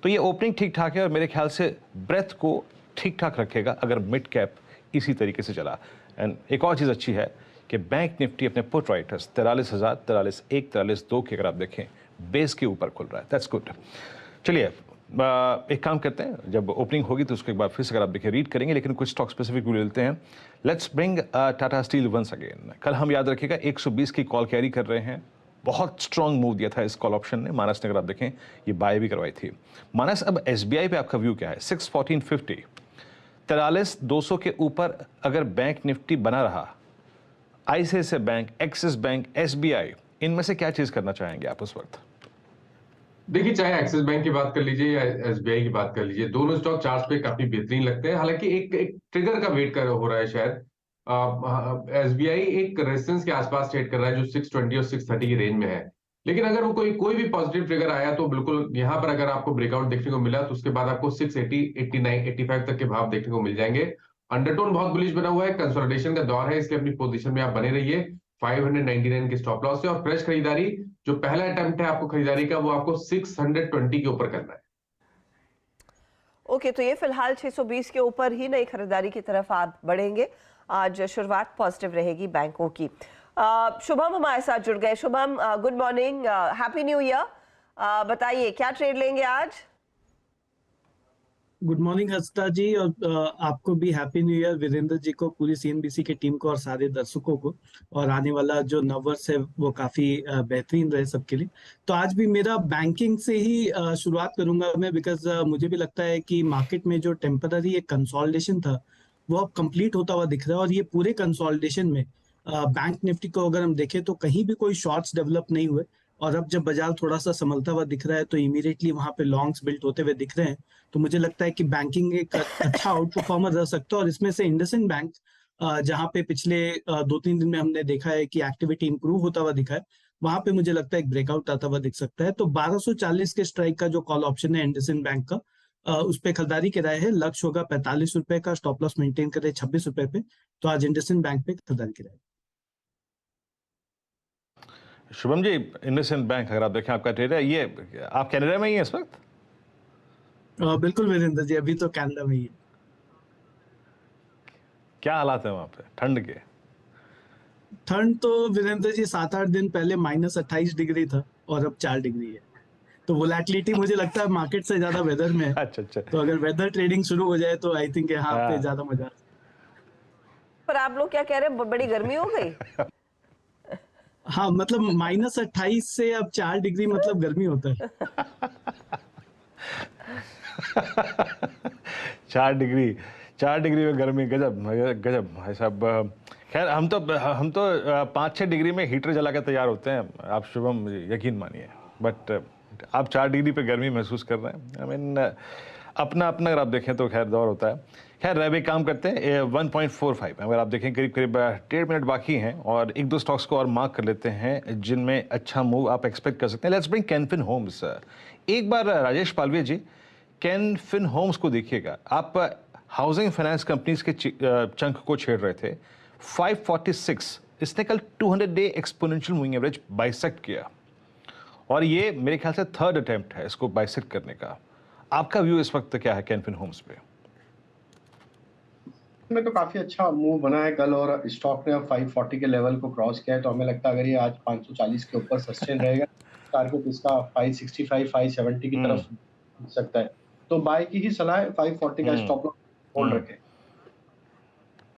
तो ये ओपनिंग ठीक ठाक है और मेरे ख्याल से ब्रेथ को ठीक ठाक रखेगा अगर मिड कैप इसी तरीके से चला। एंड एक और चीज़ अच्छी है कि बैंक निफ्टी अपने पुट राइटर्स 43,000, 43,1, 43,2 की अगर आप देखें बेस के ऊपर खुल रहा है। That's good. चलिए एक काम करते हैं, जब ओपनिंग होगी तो उसको एक बार फिर से अगर आप देखें रीड करेंगे, लेकिन कुछ स्टॉक स्पेसिफिक भी लेते हैं। Let's bring Tata Steel once again. कल हम याद रखिएगा 120 की कॉल कैरी कर रहे हैं, बहुत स्ट्रांग मूव दिया था इस कॉल ऑप्शन ने। मानस ने अगर आप देखें ये बाय भी करवाई थी। मानस, अब एसबीआई पे आपका व्यू क्या है? 61450, 43,200 के ऊपर अगर बैंक निफ्टी बना रहा, ICICI bank, axis bank, SBI, इनमें से क्या चीज करना चाहेंगे आप उस वक्त? देखिए, चाहे एक्सिस बैंक की बात कर लीजिए या एसबीआई की बात कर लीजिए, दोनों स्टॉक चार्ट्स पे काफी बेहतरीन लगते हैं। हालांकि एक एक ट्रिगर का वेट कर हो रहा है शायद। एसबीआई एक रेजिस्टेंस के आसपास ट्रेड कर रहा है जो 620 और 630 की रेंज में है। लेकिन अगर वो कोई भी पॉजिटिव ट्रिगर आया तो बिल्कुल यहाँ पर अगर आपको ब्रेकआउट देखने को मिला तो उसके बाद आपको 680, 89, 85 तक के भाव देखने को मिल जाएंगे। अंडरटोन बहुत बुलिश बना हुआ है, कंसोलिडेशन का दौर है, इसलिए अपनी पोजीशन में आप बने रहिए। 599 के स्टॉप लॉस है और फ्रेश खरीदारी, जो पहला अटेम्प्ट है आपको खरीदारी का, वो आपको 620 के ऊपर करना है। ओके, तो ये फिलहाल 620 के ऊपर ही नई खरीदारी की तरफ आप बढ़ेंगे। आज शुरुआत पॉजिटिव रहेगी बैंकों की। शुभम हमारे साथ जुड़ गए। Shubham, good morning, happy new year. बताइए क्या ट्रेड लेंगे आज? गुड मॉर्निंग हंसता जी, और आपको भी happy new year, Virendra ji को, पूरी सीएनबीसी की टीम को और सारे दर्शकों को। और आने वाला जो नववर्ष है वो काफी बेहतरीन रहे सबके लिए। तो आज भी मेरा बैंकिंग से ही शुरुआत करूंगा मैं, बिकॉज मुझे भी लगता है कि मार्केट में जो टेम्पररी एक कंसोलिडेशन था वो अब कंप्लीट होता हुआ दिख रहा है। और ये पूरे कंसोलिडेशन में बैंक निफ्टी को अगर हम देखें तो कहीं भी कोई शॉर्ट्स डेवलप नहीं हुए। और अब जब बाजार थोड़ा सा संभलता हुआ दिख रहा है तो इमीडिएटली वहां पे लॉन्ग्स बिल्ट होते हुए दिख रहे हैं। तो मुझे लगता है कि बैंकिंग एक अच्छा आउट परफॉर्मर रह सकता है। और इसमें से इंडसइंड बैंक, जहां पे पिछले 2-3 दिन में हमने देखा है कि एक्टिविटी इंप्रूव होता हुआ दिखा है, वहां पे मुझे लगता है एक ब्रेकआउट आता हुआ दिख सकता है। तो 1240 के स्ट्राइक का जो कॉल ऑप्शन है इंडसइंड बैंक का, उस पर खरीदारी की राय है। लक्ष्य होगा 45 रुपए का, स्टॉप लॉस मेंटेन करे 26 रुपए पे। तो आज इंडसइंड बैंक पे खरीदारी की राय। शुभम जी, इंडसइंड बैंक अगर आप देखें आपका ट्रेड है, ये आप कनाडा में ही है इस वक्त? बिल्कुल वीरेंद्र जी, अभी तो कनाडा में ही है। क्या हालात है वहां पे ठंड के? ठंड तो वीरेंद्र जी 7-8 दिन पहले -28 डिग्री था और अब 4 डिग्री है। तो वोलेटिलिटी मुझे लगता है मार्केट से ज्यादा वेदर में है। अच्छा अच्छा। तो अगर वेदर ट्रेडिंग शुरू हो जाए तो आई थिंक यहाँ पे ज्यादा मजा आ सकता है। पर आप लोग क्या कह रहे हैं, बड़ी गर्मी हो गई? हाँ, मतलब -28 से अब 4 डिग्री मतलब गर्मी होता है। 4 डिग्री, 4 डिग्री में गर्मी, गजब गजब भाई साहब। खैर हम तो 5-6 डिग्री में हीटर जला के तैयार होते हैं आप शुभम, यकीन मानिए। बट आप 4 डिग्री पे गर्मी महसूस कर रहे हैं। आई मीन अपना अपना अगर आप देखें तो खैर दौर होता है। खैर अब एक काम करते हैं, 1.45 अगर आप देखें करीब करीब 1.5 मिनट बाकी हैं और एक दो स्टॉक्स को और मार्क कर लेते हैं जिनमें अच्छा मूव आप एक्सपेक्ट कर सकते हैं। Let's bring Can Fin Homes. एक बार Rajesh Palwe ji, Can Fin Homes को देखिएगा। आप हाउसिंग फाइनेंस कंपनीज के चंक को छेड़ रहे थे। 546, इसने कल 200 day exponential moving average bisect किया और ये मेरे ख्याल से थर्ड अटेम्प्ट है इसको बाइसेक्ट करने का। आपका व्यू इस वक्त क्या है कैन फिन होम्स पे? में तो काफी अच्छा मूव बना है कल और स्टॉक ने अब 540 के लेवल को क्रॉस किया है। तो हमें लगता है अगर ये आज 540 के ऊपर सस्टेन रहेगा, टारगेट इसका 565, 570 की तरफ सकता है। तो बाय की ही सलाह है, 540 का स्टॉप लॉस होल्ड रखें।